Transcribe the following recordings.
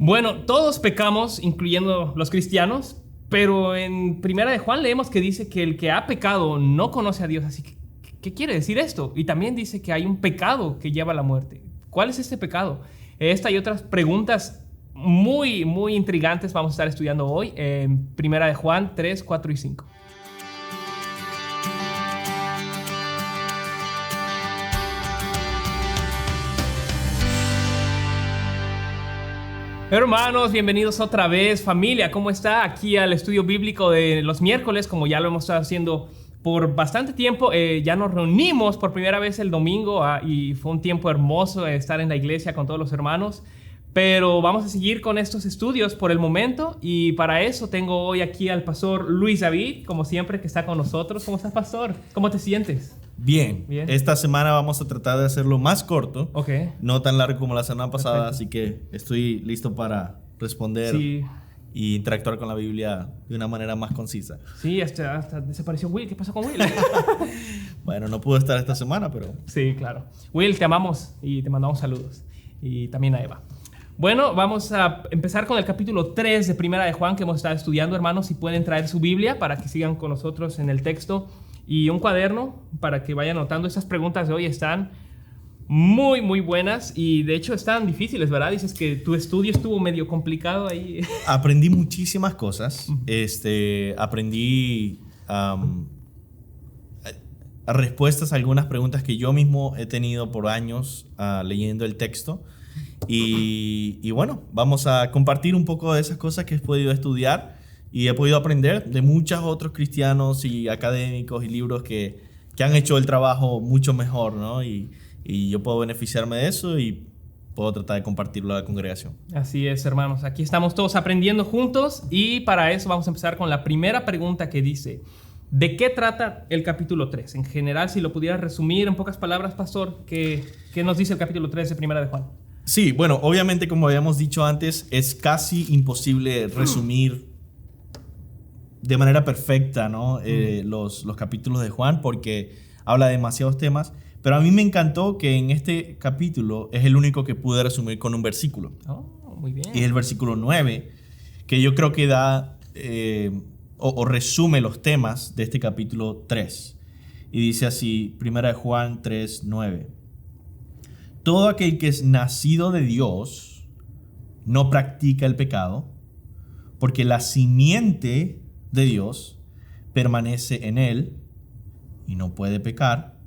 Bueno, todos pecamos, incluyendo los cristianos, pero en Primera de Juan leemos que dice que el que ha pecado no conoce a Dios. Así que, ¿qué quiere decir esto? Y también dice que hay un pecado que lleva a la muerte. ¿Cuál es este pecado? Esta y otras preguntas muy, muy intrigantes vamos a estar estudiando hoy en Primera de Juan 3, 4 y 5. Hermanos, bienvenidos otra vez, familia, ¿cómo está? Aquí al estudio bíblico de los miércoles, como ya lo hemos estado haciendo por bastante tiempo. Ya nos reunimos por primera vez el domingo y fue un tiempo hermoso estar en la iglesia con todos los hermanos. Pero vamos a seguir con estos estudios por el momento, y para eso tengo hoy aquí al pastor Luis David, como siempre, que está con nosotros. ¿Cómo estás, pastor? ¿Cómo te sientes? Bien. Esta semana vamos a tratar de hacerlo más corto, no tan largo como la semana pasada. Perfecto. Así que estoy listo para responder y interactuar con la Biblia de una manera más concisa. Sí, hasta desapareció Will. ¿Qué pasó con Will? Bueno, no pudo estar esta semana, pero... Sí, claro. Will, te amamos y te mandamos saludos. Y también a Eva. Bueno, vamos a empezar con el capítulo 3 de Primera de Juan que hemos estado estudiando, hermanos. Si pueden traer su Biblia para que sigan con nosotros en el texto y un cuaderno para que vayan anotando. Esas preguntas de hoy están muy, muy buenas y de hecho están difíciles, ¿verdad? Dices que tu estudio estuvo medio complicado ahí. Aprendí muchísimas cosas. Aprendí respuestas a algunas preguntas que yo mismo he tenido por años leyendo el texto. Y bueno, vamos a compartir un poco de esas cosas que he podido estudiar y he podido aprender de muchos otros cristianos y académicos y libros que han hecho el trabajo mucho mejor, ¿no? Y yo puedo beneficiarme de eso y puedo tratar de compartirlo a la congregación. Así es, hermanos. Aquí estamos todos aprendiendo juntos y para eso vamos a empezar con la primera pregunta que dice: ¿de qué trata el capítulo 3? En general, si lo pudieras resumir en pocas palabras, pastor, ¿qué nos dice el capítulo 3 de Primera de Juan? Sí, bueno, obviamente, como habíamos dicho antes, es casi imposible resumir de manera perfecta, ¿no? Los capítulos de Juan, porque habla de demasiados temas. Pero a mí me encantó que en este capítulo es el único que pude resumir con un versículo. Oh, muy bien. Y es el versículo 9, que yo creo que da o resume los temas de este capítulo 3. Y dice así, Primera de Juan 3, 9. Todo aquel que es nacido de Dios no practica el pecado, porque la simiente de Dios permanece en él y no puede pecar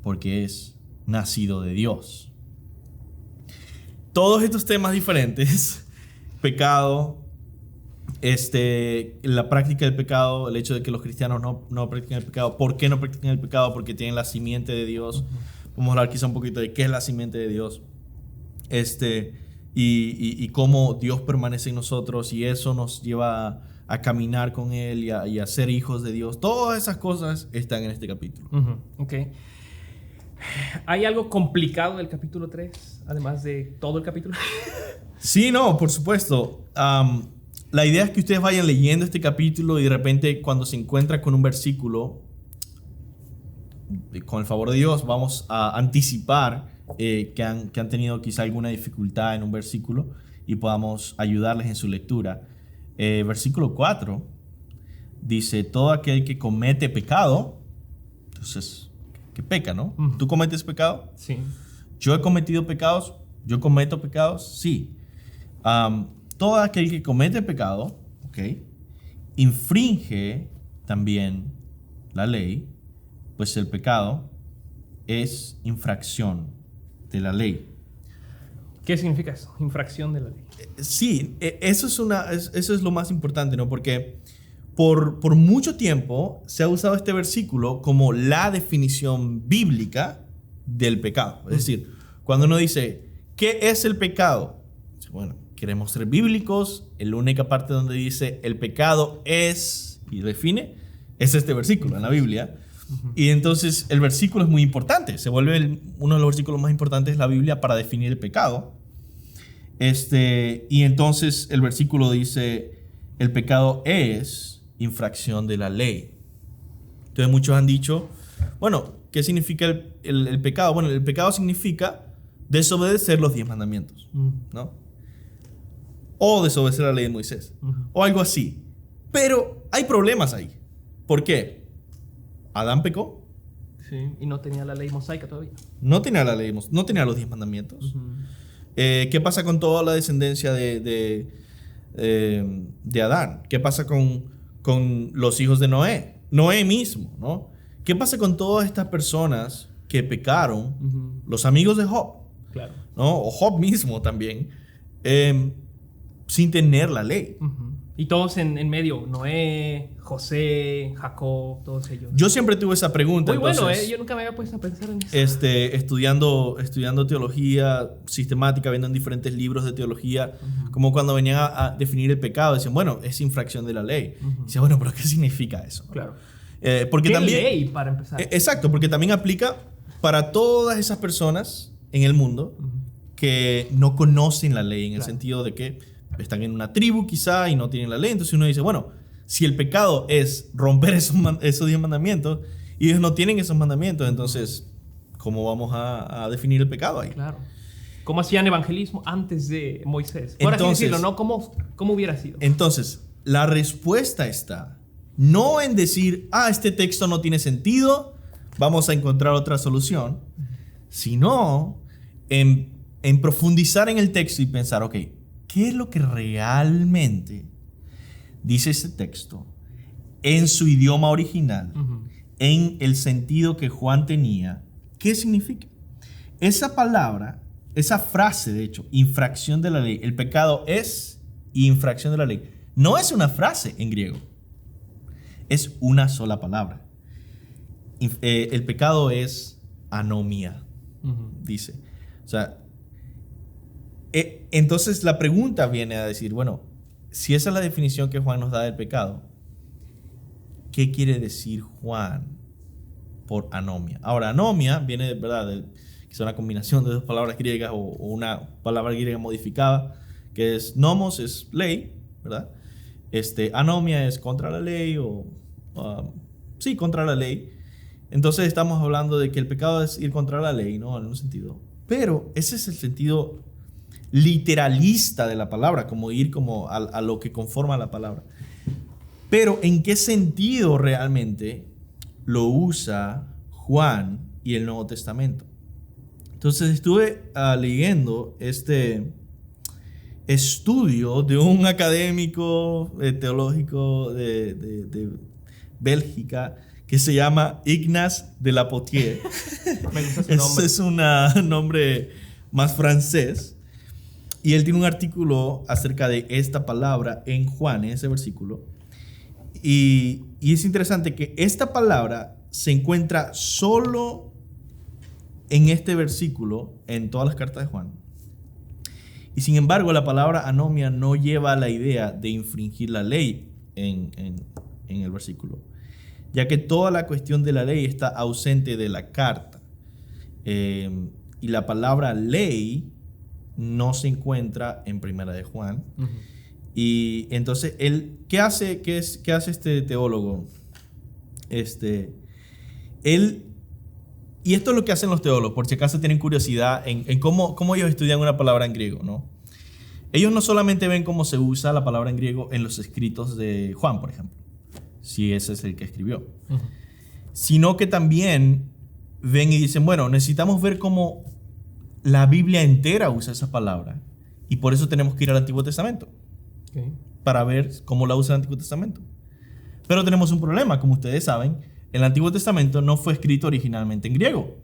porque es nacido de Dios. Todos estos temas diferentes, pecado, la práctica del pecado, el hecho de que los cristianos no practican el pecado. ¿Por qué no practican el pecado? Porque tienen la simiente de Dios. Vamos a hablar quizá un poquito de qué es la simiente de Dios. Y cómo Dios permanece en nosotros y eso nos lleva a caminar con Él y a ser hijos de Dios. Todas esas cosas están en este capítulo. Ok. ¿Hay algo complicado del capítulo 3, además de todo el capítulo? Sí, no, por supuesto. La idea es que ustedes vayan leyendo este capítulo y de repente cuando se encuentran con un versículo, con el favor de Dios, vamos a anticipar que han tenido quizá alguna dificultad en un versículo y podamos ayudarles en su lectura. Versículo 4 dice: todo aquel que comete pecado, entonces, que peca, ¿no? ¿Tú cometes pecado? Sí. ¿Yo he cometido pecados? ¿Yo cometo pecados? Sí. Todo aquel que comete pecado, infringe también la ley, pues el pecado es infracción de la ley. ¿Qué significa eso? Infracción de la ley. Sí, eso es lo más importante, ¿no? Porque por mucho tiempo se ha usado este versículo como la definición bíblica del pecado. Es decir, cuando uno dice, ¿qué es el pecado? Bueno, queremos ser bíblicos. La única parte donde dice el pecado es, y define, es este versículo en la Biblia. Y entonces el versículo es muy importante. Se vuelve uno de los versículos más importantes de la Biblia para definir el pecado. Y entonces el versículo dice, el pecado es infracción de la ley. Entonces muchos han dicho, bueno, ¿qué significa el pecado? Bueno, el pecado significa desobedecer los 10 mandamientos, ¿no? O desobedecer la ley de Moisés, o algo así. Pero hay problemas ahí. ¿Por qué? Adán pecó. Sí, y no tenía la ley mosaica todavía. No tenía la ley, no tenía los 10 mandamientos. ¿Qué pasa con toda la descendencia de Adán? ¿Qué pasa con los hijos de Noé? Noé mismo, ¿no? ¿Qué pasa con todas estas personas que pecaron? Los amigos de Job, Claro. ¿no? O Job mismo también, sin tener la ley. Y todos en medio, Noé, José, Jacob, todos ellos. Yo siempre tuve esa pregunta. Muy entonces, bueno, yo nunca me había puesto a pensar en eso. Estudiando teología sistemática, viendo en diferentes libros de teología, como cuando venían a definir el pecado, decían, bueno, es infracción de la ley. Y decían, bueno, pero ¿qué significa eso? Claro. Porque ¿Qué también, ley, para empezar? Exacto, porque también aplica para todas esas personas en el mundo que no conocen la ley, en el sentido de que están en una tribu quizá y no tienen la ley. Entonces uno dice, bueno, si el pecado es romper esos 10 mandamientos y ellos no tienen esos mandamientos, entonces, ¿cómo vamos a definir el pecado ahí? Claro. ¿Cómo hacían evangelismo antes de Moisés? Por así decirlo, ¿no? ¿Cómo hubiera sido? Entonces, la respuesta está no en decir, este texto no tiene sentido, vamos a encontrar otra solución, sino en profundizar en el texto y pensar, ok, ¿qué es lo que realmente dice ese texto en su idioma original, en el sentido que Juan tenía? ¿Qué significa? Esa palabra, esa frase, de hecho, infracción de la ley, el pecado es infracción de la ley, no es una frase en griego, es una sola palabra. El pecado es anomia, dice. O sea, entonces la pregunta viene a decir, bueno, si esa es la definición que Juan nos da del pecado, ¿qué quiere decir Juan por anomia? Ahora, anomia viene, ¿verdad?, que es una combinación de dos palabras griegas o una palabra griega modificada, que es nomos, es ley, ¿verdad? Anomia es contra la ley sí, contra la ley. Entonces estamos hablando de que el pecado es ir contra la ley, ¿no? En un sentido. Pero ese es el sentido literalista de la palabra, como ir como a lo que conforma la palabra. Pero ¿en qué sentido realmente lo usa Juan y el Nuevo Testamento? Entonces estuve leyendo este estudio de un académico teológico de Bélgica que se llama Ignace de la Potier. Me gusta ese nombre. Ese es un nombre más francés. Y él tiene un artículo acerca de esta palabra en Juan, en ese versículo. Y es interesante que esta palabra se encuentra solo en este versículo en todas las cartas de Juan. Y sin embargo, la palabra anomia no lleva la idea de infringir la ley en el versículo, ya que toda la cuestión de la ley está ausente de la carta. Y la palabra ley no se encuentra en Primera de Juan. Y entonces, ¿qué hace este teólogo? Y esto es lo que hacen los teólogos, por si acaso tienen curiosidad en cómo ellos estudian una palabra en griego, ¿no? Ellos no solamente ven cómo se usa la palabra en griego en los escritos de Juan, por ejemplo, si ese es el que escribió, sino que también ven y dicen, bueno, necesitamos ver cómo la Biblia entera usa esa palabra, y por eso tenemos que ir al Antiguo Testamento, para ver cómo la usa el Antiguo Testamento. Pero tenemos un problema, como ustedes saben, el Antiguo Testamento no fue escrito originalmente en griego,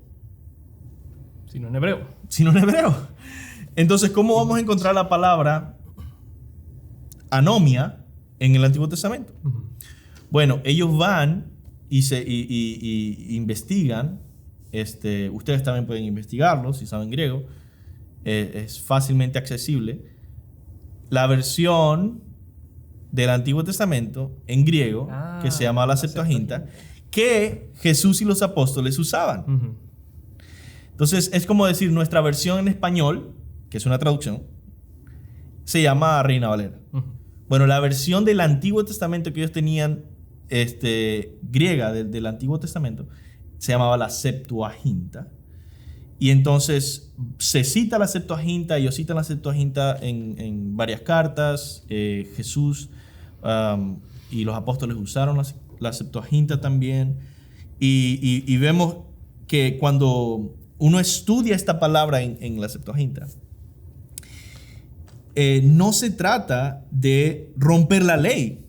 sino en hebreo. Entonces, ¿cómo vamos a encontrar la palabra anomia en el Antiguo Testamento? Bueno, ellos van y investigan. Ustedes también pueden investigarlo si saben griego. Es fácilmente accesible. La versión del Antiguo Testamento en griego, que se llama la Septuaginta, que Jesús y los apóstoles usaban. Entonces, es como decir, nuestra versión en español, que es una traducción, se llama Reina Valera. Bueno, la versión del Antiguo Testamento que ellos tenían, griega del Antiguo Testamento, se llamaba la Septuaginta. Y entonces se cita la Septuaginta, ellos citan la Septuaginta en varias cartas. Jesús y los apóstoles usaron la Septuaginta también. Y vemos que cuando uno estudia esta palabra en la Septuaginta, no se trata de romper la ley,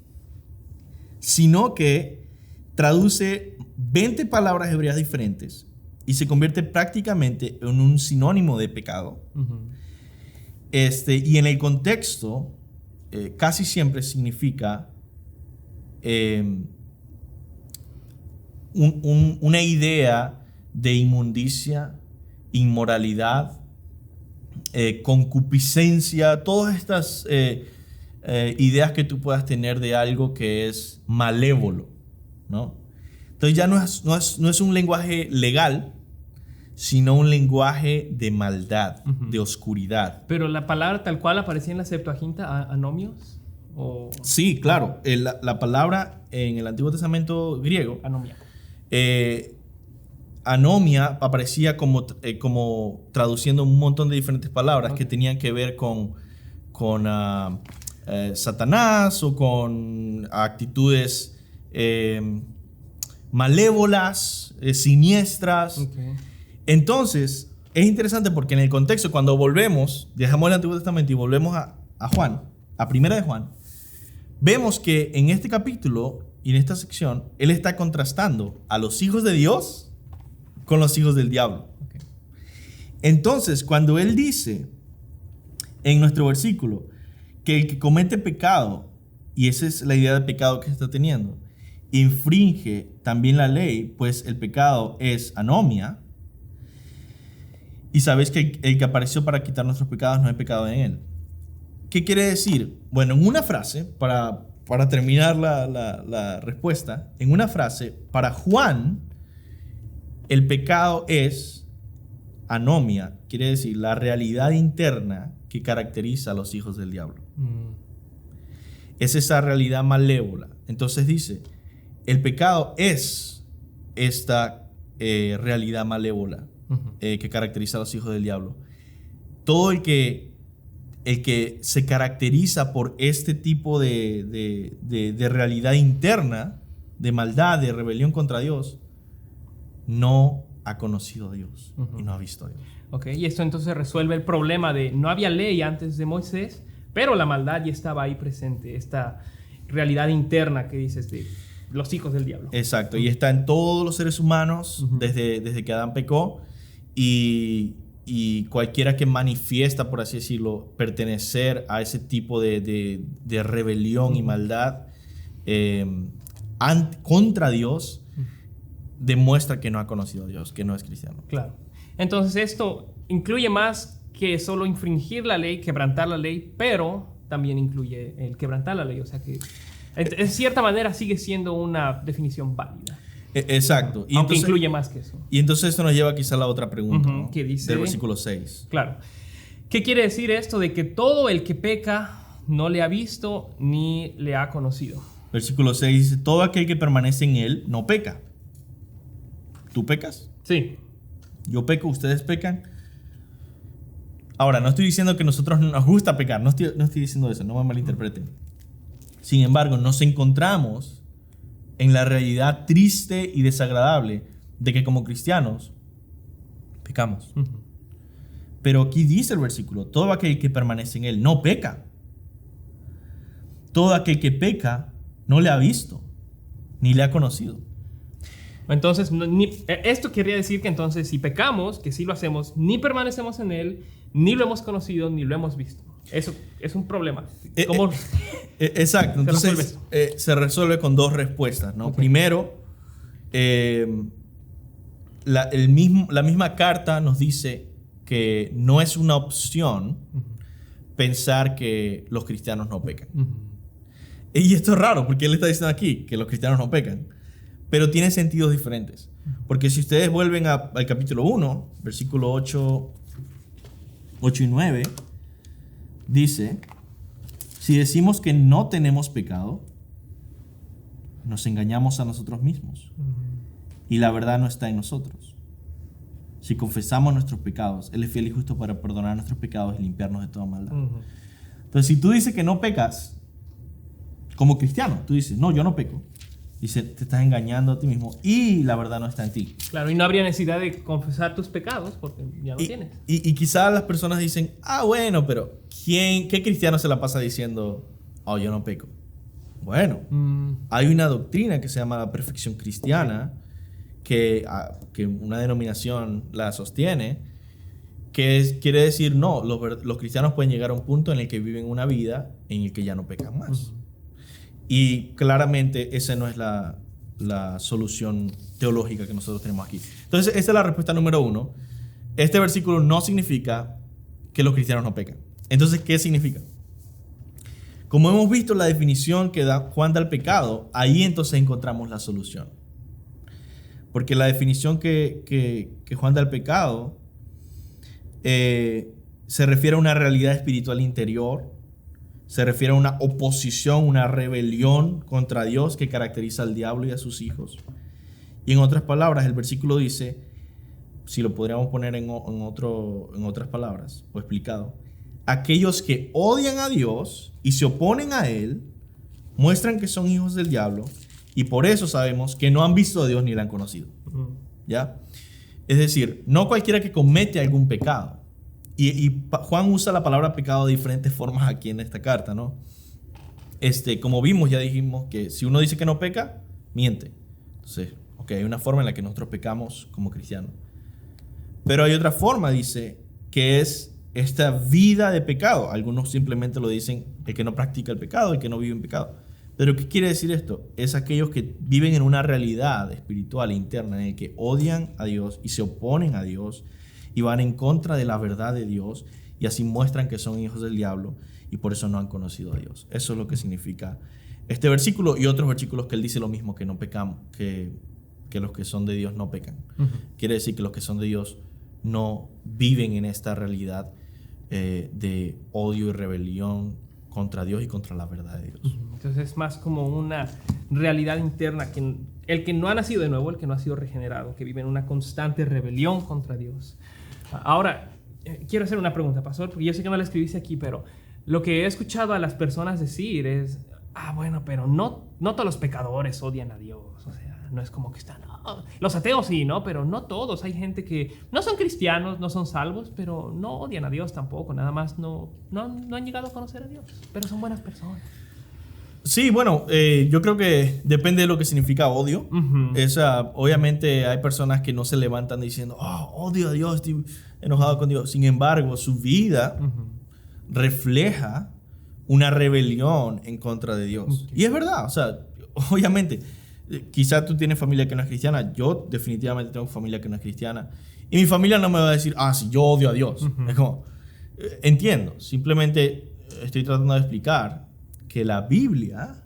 sino que traduce 20 palabras hebreas diferentes y se convierte prácticamente en un sinónimo de pecado. Y en el contexto, casi siempre significa una idea de inmundicia, inmoralidad, concupiscencia, todas estas ideas que tú puedas tener de algo que es malévolo, ¿no? Entonces ya no es un lenguaje legal, sino un lenguaje de maldad, de oscuridad. Pero la palabra tal cual aparecía en la Septuaginta, anomios, ¿o? Sí, claro. La palabra en el Antiguo Testamento griego, Anomia. anomia, aparecía como traduciendo un montón de diferentes palabras que tenían que ver con Satanás o con actitudes malévolas, siniestras. Okay. Entonces, es interesante porque en el contexto, cuando dejamos el Antiguo Testamento y volvemos a Juan, a Primera de Juan, vemos que en este capítulo y en esta sección, él está contrastando a los hijos de Dios con los hijos del diablo. Okay. Entonces, cuando él dice en nuestro versículo que el que comete pecado, y esa es la idea de pecado que está teniendo, infringe también la ley, pues el pecado es anomia. Y sabes que el que apareció para quitar nuestros pecados no hay pecado en él. ¿Qué quiere decir? Bueno, en una frase, para terminar la respuesta, en una frase, para Juan, el pecado es anomia, quiere decir la realidad interna que caracteriza a los hijos del diablo. Es esa realidad malévola. Entonces dice, el pecado es esta realidad malévola que caracteriza a los hijos del diablo. Todo el que se caracteriza por este tipo de realidad interna, de maldad, de rebelión contra Dios, no ha conocido a Dios y no ha visto a Dios. Ok, y esto entonces resuelve el problema de no había ley antes de Moisés, pero la maldad ya estaba ahí presente, esta realidad interna que dices de los hijos del diablo. Exacto, y está en todos los seres humanos desde que Adán pecó, y cualquiera que manifiesta, por así decirlo, pertenecer a ese tipo de rebelión y maldad contra Dios, demuestra que no ha conocido a Dios, que no es cristiano. Claro. Entonces esto incluye más que solo infringir la ley, quebrantar la ley, pero también incluye el quebrantar la ley. O sea que en cierta manera sigue siendo una definición válida. Exacto. Y aunque entonces, incluye más que eso. Y entonces esto nos lleva quizá a la otra pregunta, ¿no? Que dice, del versículo 6. Claro. ¿Qué quiere decir esto de que todo el que peca no le ha visto ni le ha conocido? Versículo 6 dice, todo aquel que permanece en él no peca. ¿Tú pecas? Sí. Yo peco, ustedes pecan. Ahora, no estoy diciendo que a nosotros nos gusta pecar, no estoy diciendo eso, no me malinterpreten. Sin embargo, nos encontramos en la realidad triste y desagradable de que como cristianos pecamos. Pero aquí dice el versículo, todo aquel que permanece en él no peca. Todo aquel que peca no le ha visto, ni le ha conocido. Entonces, esto querría decir que entonces si pecamos, que sí lo hacemos, ni permanecemos en él, ni lo hemos conocido, ni lo hemos visto. Eso es un problema. ¿Cómo exacto. Entonces, se resuelve con dos respuestas, ¿no? Okay. Primero, la misma carta nos dice que no es una opción pensar que los cristianos no pecan. Y esto es raro, porque él está diciendo aquí que los cristianos no pecan. Pero tiene sentidos diferentes. Porque si ustedes vuelven al capítulo 1, versículo 8 y 9, dice, si decimos que no tenemos pecado, nos engañamos a nosotros mismos. Y la verdad no está en nosotros. Si confesamos nuestros pecados, Él es fiel y justo para perdonar nuestros pecados y limpiarnos de toda maldad. Entonces, si tú dices que no pecas, como cristiano, tú dices, no, yo no peco. Dice, te estás engañando a ti mismo y la verdad no está en ti. Claro, y no habría necesidad de confesar tus pecados porque ya lo tienes. Y quizás las personas dicen, bueno, pero ¿qué cristiano se la pasa diciendo, oh, yo no peco? Bueno, hay una doctrina que se llama la perfección cristiana, que una denominación la sostiene, quiere decir, no, los cristianos pueden llegar a un punto en el que viven una vida en el que ya no pecan más. Y claramente esa no es la solución teológica que nosotros tenemos aquí. Entonces, esa es la respuesta número 1. Este versículo no significa que los cristianos no pecan. Entonces, ¿qué significa? Como hemos visto la definición que Juan da al pecado, ahí entonces encontramos la solución. Porque la definición que Juan da al pecado se refiere a una realidad espiritual interior, se refiere a una oposición, una rebelión contra Dios que caracteriza al diablo y a sus hijos. Y en otras palabras, el versículo dice, si lo podríamos poner en otras palabras o explicado, aquellos que odian a Dios y se oponen a Él muestran que son hijos del diablo y por eso sabemos que no han visto a Dios ni le han conocido. ¿Ya? Es decir, no cualquiera que comete algún pecado. Y Juan usa la palabra pecado de diferentes formas aquí en esta carta, ¿no? Como vimos, ya dijimos que si uno dice que no peca, miente. Entonces, hay una forma en la que nosotros pecamos como cristianos. Pero hay otra forma, dice, que es esta vida de pecado. Algunos simplemente lo dicen el que no practica el pecado, el que no vive en pecado. Pero ¿qué quiere decir esto? Es aquellos que viven en una realidad espiritual interna en el que odian a Dios y se oponen a Dios y van en contra de la verdad de Dios y así muestran que son hijos del diablo y por eso no han conocido a Dios. Eso es lo que significa este versículo y otros versículos que él dice lo mismo, que no pecamos, que los que son de Dios no pecan. Quiere decir que los que son de Dios no viven en esta realidad de odio y rebelión contra Dios y contra la verdad de Dios. Entonces es más como una realidad interna, que el que no ha nacido de nuevo, el que no ha sido regenerado, que vive en una constante rebelión contra Dios. Ahora, quiero hacer una pregunta, pastor, porque yo sé que no la escribiste aquí, pero lo que he escuchado a las personas decir es, bueno, pero no todos los pecadores odian a Dios, o sea, no es como que están, los ateos sí, ¿no? Pero no todos, hay gente que no son cristianos, no son salvos, pero no odian a Dios tampoco, nada más no han llegado a conocer a Dios, pero son buenas personas. Sí, bueno, yo creo que depende de lo que significa odio. Obviamente hay personas que no se levantan diciendo, odio a Dios, estoy enojado con Dios. Sin embargo, su vida refleja una rebelión en contra de Dios. Y es verdad, o sea, obviamente, quizás tú tienes familia que no es cristiana. Yo definitivamente tengo familia que no es cristiana. Y mi familia no me va a decir, sí, yo odio a Dios. Es como, entiendo, simplemente estoy tratando de explicar que la Biblia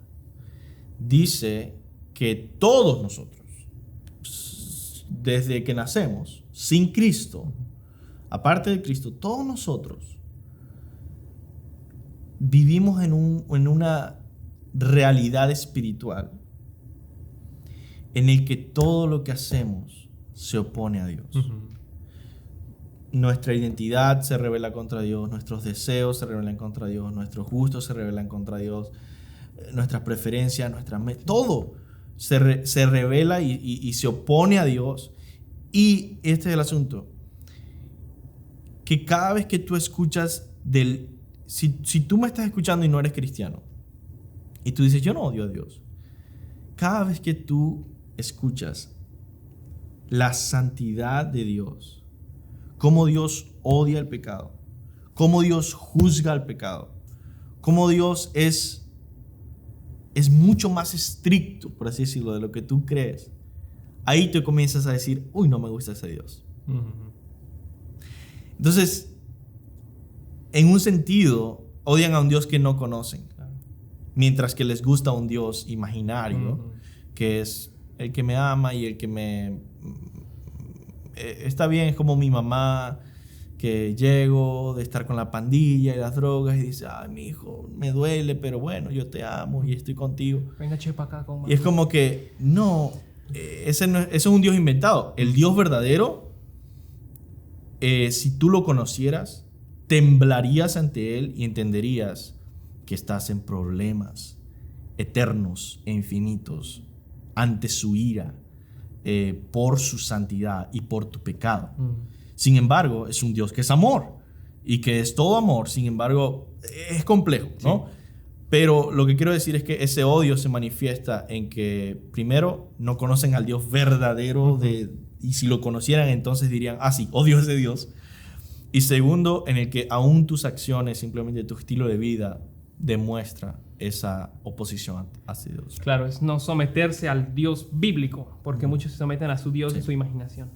dice que todos nosotros, desde que nacemos, sin Cristo, aparte de Cristo, todos nosotros vivimos en una realidad espiritual en el que todo lo que hacemos se opone a Dios. Nuestra identidad se revela contra Dios, nuestros deseos se rebelan contra Dios, nuestros gustos se rebelan contra Dios, nuestras preferencias, todo se revela y se opone a Dios. Y este es el asunto, que cada vez que tú escuchas si tú me estás escuchando y no eres cristiano, y tú dices, yo no odio a Dios, cada vez que tú escuchas la santidad de Dios, cómo Dios odia el pecado, cómo Dios juzga el pecado, cómo Dios es mucho más estricto, por así decirlo, de lo que tú crees, ahí tú comienzas a decir, no me gusta ese Dios. Entonces, en un sentido, odian a un Dios que no conocen, mientras que les gusta un Dios imaginario, que es el que me ama y el que está bien, es como mi mamá, que llego de estar con la pandilla y las drogas y dice, mi hijo, me duele, pero bueno, yo te amo y estoy contigo. Venga, chepa acá con y es como que, no, ese es un Dios inventado. El Dios verdadero, si tú lo conocieras, temblarías ante Él y entenderías que estás en problemas eternos e infinitos ante su ira por su santidad y por tu pecado. Sin embargo, es un Dios que es amor y que es todo amor. Sin embargo, es complejo, ¿no? Sí. Pero lo que quiero decir es que ese odio se manifiesta en que, primero, no conocen al Dios verdadero, y si lo conocieran, entonces dirían, sí, odio a ese Dios. Y segundo, en el que aún tus acciones, simplemente tu estilo de vida, demuestra esa oposición hacia Dios. Claro, es no someterse al Dios bíblico, porque muchos se someten a su Dios y su imaginación.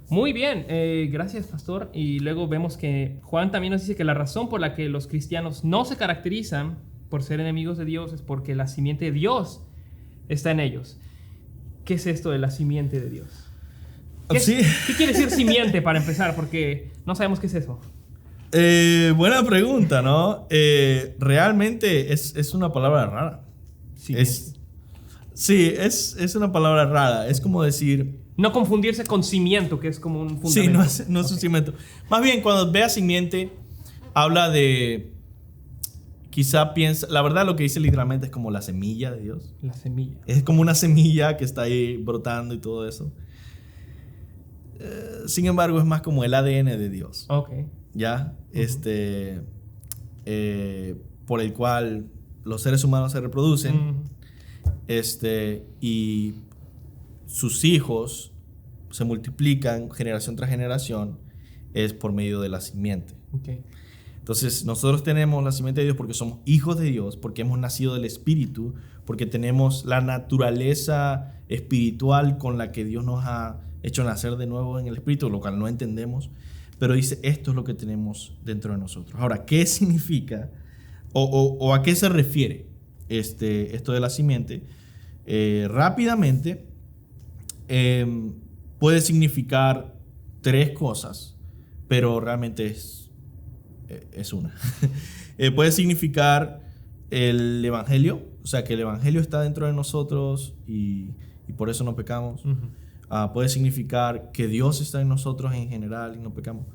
Muy bien, gracias, pastor. Y luego vemos que Juan también nos dice que la razón por la que los cristianos no se caracterizan por ser enemigos de Dios es porque la simiente de Dios está en ellos. ¿Qué es esto de la simiente de Dios? ¿Qué quiere decir simiente para empezar? Porque no sabemos qué es eso. Buena pregunta, ¿no? Realmente es una palabra rara. Es una palabra rara. Es como decir... No confundirse con cimiento, que es como un fundamento. Sí, no es un cimiento. Más bien, cuando veas simiente, habla de... Quizá piensa... La verdad, lo que dice literalmente es como la semilla de Dios. La semilla. Es como una semilla que está ahí brotando y todo eso. Sin embargo, es más como el ADN de Dios. Ok. ¿Ya? Por el cual los seres humanos se reproducen. Y sus hijos se multiplican generación tras generación, es por medio de la simiente. Okay. Entonces, nosotros tenemos la simiente de Dios porque somos hijos de Dios, porque hemos nacido del Espíritu, porque tenemos la naturaleza espiritual con la que Dios nos ha hecho nacer de nuevo en el Espíritu, lo cual no entendemos, pero dice, esto es lo que tenemos dentro de nosotros. Ahora, ¿qué significa o a qué se refiere esto de la simiente? Rápidamente, puede significar tres cosas, pero realmente es una. Puede significar el Evangelio, o sea, que el Evangelio está dentro de nosotros y por eso no pecamos. Puede significar que Dios está en nosotros en general y no pecamos.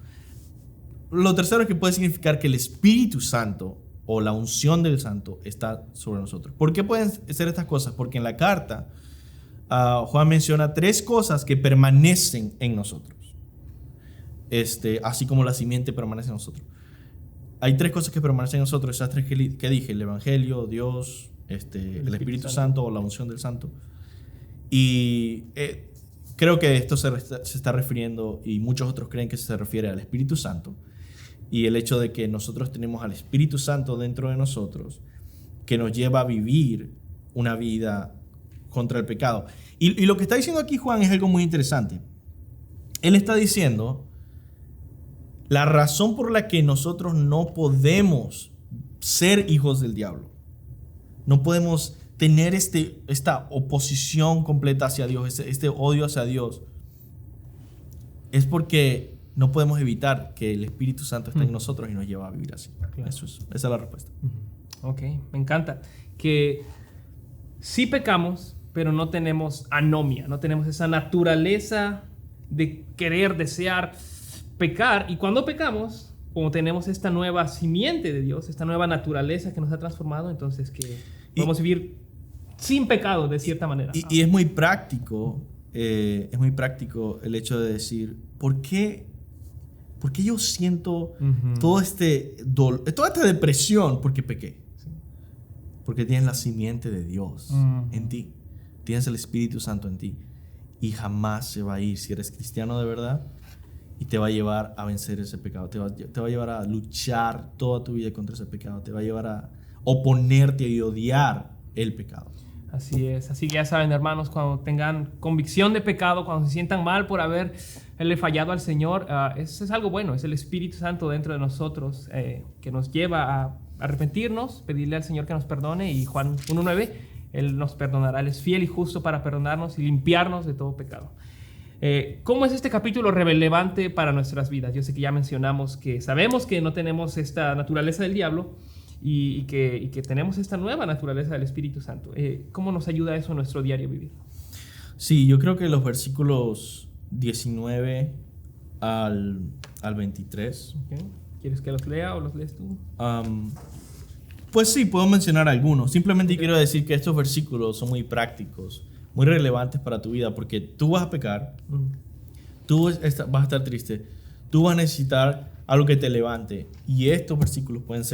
Lo tercero es que puede significar que el Espíritu Santo o la unción del Santo está sobre nosotros. ¿Por qué pueden ser estas cosas? Porque en la carta Juan menciona tres cosas que permanecen en nosotros, así como la simiente permanece en nosotros. Hay tres cosas que permanecen en nosotros, esas tres que dije: el Evangelio, Dios, el Espíritu Santo o la unción del Santo. Y creo que esto se está refiriendo, y muchos otros creen que se refiere al Espíritu Santo, y el hecho de que nosotros tenemos al Espíritu Santo dentro de nosotros que nos lleva a vivir una vida contra el pecado. Y lo que está diciendo aquí Juan es algo muy interesante. Él está diciendo la razón por la que nosotros no podemos ser hijos del diablo, no podemos tener esta oposición completa hacia Dios, este odio hacia Dios, es porque no podemos evitar que el Espíritu Santo esté en nosotros y nos lleva a vivir así. Claro. Esa es la respuesta. Ok, me encanta. Que sí pecamos, pero no tenemos anomia, no tenemos esa naturaleza de querer, desear pecar. Y cuando pecamos, como tenemos esta nueva simiente de Dios, esta nueva naturaleza que nos ha transformado, entonces que podemos vivir sin pecado de cierta manera. Y es muy práctico, el hecho de decir, ¿por qué yo siento todo este dolor, toda esta depresión? Porque pequé. Sí. Porque tienes la simiente de Dios en ti. Tienes el Espíritu Santo en ti. Y jamás se va a ir, si eres cristiano de verdad, y te va a llevar a vencer ese pecado. Te va a llevar a luchar toda tu vida contra ese pecado. Te va a llevar a oponerte y odiar el pecado. Así es. Así que ya saben, hermanos, cuando tengan convicción de pecado, cuando se sientan mal por haberle fallado al Señor, eso es algo bueno. Es el Espíritu Santo dentro de nosotros que nos lleva a arrepentirnos, pedirle al Señor que nos perdone. Y Juan 1:9, Él nos perdonará. Él es fiel y justo para perdonarnos y limpiarnos de todo pecado. ¿Cómo es este capítulo relevante para nuestras vidas? Yo sé que ya mencionamos que sabemos que no tenemos esta naturaleza del diablo y que tenemos esta nueva naturaleza del Espíritu Santo. ¿Cómo nos ayuda eso en nuestro diario vivir? Sí, yo creo que los versículos 19 al 23. Okay. ¿Quieres que los lea o los lees tú? Pues sí, puedo mencionar algunos. Simplemente quiero decir que estos versículos son muy prácticos muy relevantes para tu vida, porque tú vas a pecar, tú vas a estar triste, tú vas a necesitar algo que te levante, y estos versículos pueden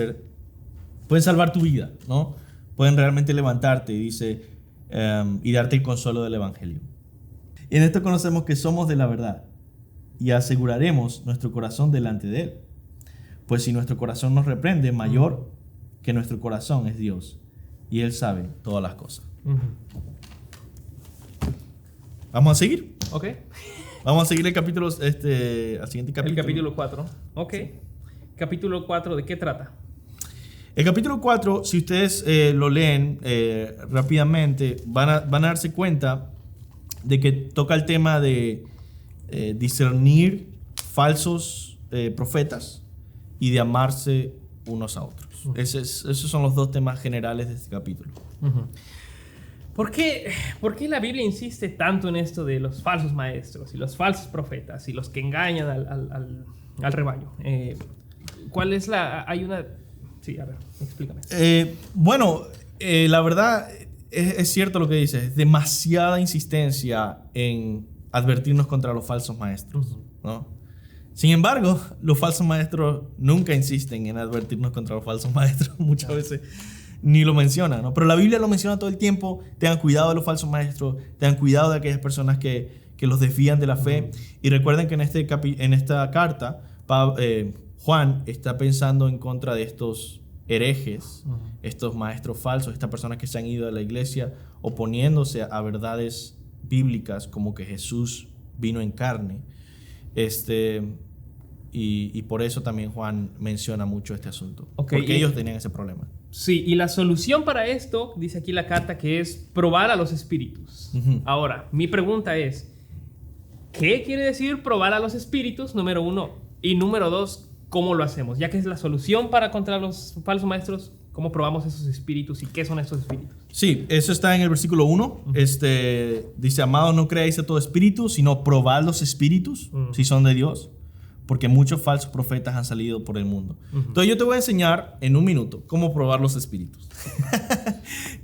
salvar tu vida, ¿no? Pueden realmente levantarte, dice, y darte el consuelo del evangelio. Y en esto conocemos que somos de la verdad y aseguraremos nuestro corazón delante de él. Pues si nuestro corazón nos reprende, mayor que nuestro corazón es Dios, y él sabe todas las cosas. Vamos a seguir. Ok. Vamos a seguir el capítulo, al siguiente capítulo. El capítulo 4. Ok. Sí. Capítulo 4, ¿de qué trata? El capítulo 4, si ustedes lo leen rápidamente, van a darse cuenta de que toca el tema de discernir falsos profetas y de amarse unos a otros. Esos son los dos temas generales de este capítulo. ¿Por qué la Biblia insiste tanto en esto de los falsos maestros y los falsos profetas y los que engañan al rebaño? ¿Cuál es hay una... Sí, a ver, explícame. La verdad es cierto lo que dices. Es demasiada insistencia en advertirnos contra los falsos maestros, ¿no? Sin embargo, los falsos maestros nunca insisten en advertirnos contra los falsos maestros. Muchas veces ni lo mencionan, ¿no? Pero la Biblia lo menciona todo el tiempo. Tengan cuidado de los falsos maestros. Tengan cuidado de aquellas personas que los desvían de la fe. Y recuerden que en esta carta, Juan está pensando en contra de estos herejes, estos maestros falsos, estas personas que se han ido de la iglesia oponiéndose a verdades bíblicas como que Jesús vino en carne. Y por eso también Juan menciona mucho este asunto. Okay, porque ellos tenían ese problema. Sí, y la solución para esto, dice aquí la carta, que es probar a los espíritus. Ahora, mi pregunta es, ¿qué quiere decir probar a los espíritus? Número 1. Y número 2, ¿cómo lo hacemos? Ya que es la solución contra los falsos maestros, ¿cómo probamos esos espíritus y qué son estos espíritus? Sí, eso está en el versículo 1. Dice, amados, no creáis a todo espíritu, sino probad los espíritus, si son de Dios, porque muchos falsos profetas han salido por el mundo. Entonces yo te voy a enseñar en un minuto cómo probar los espíritus.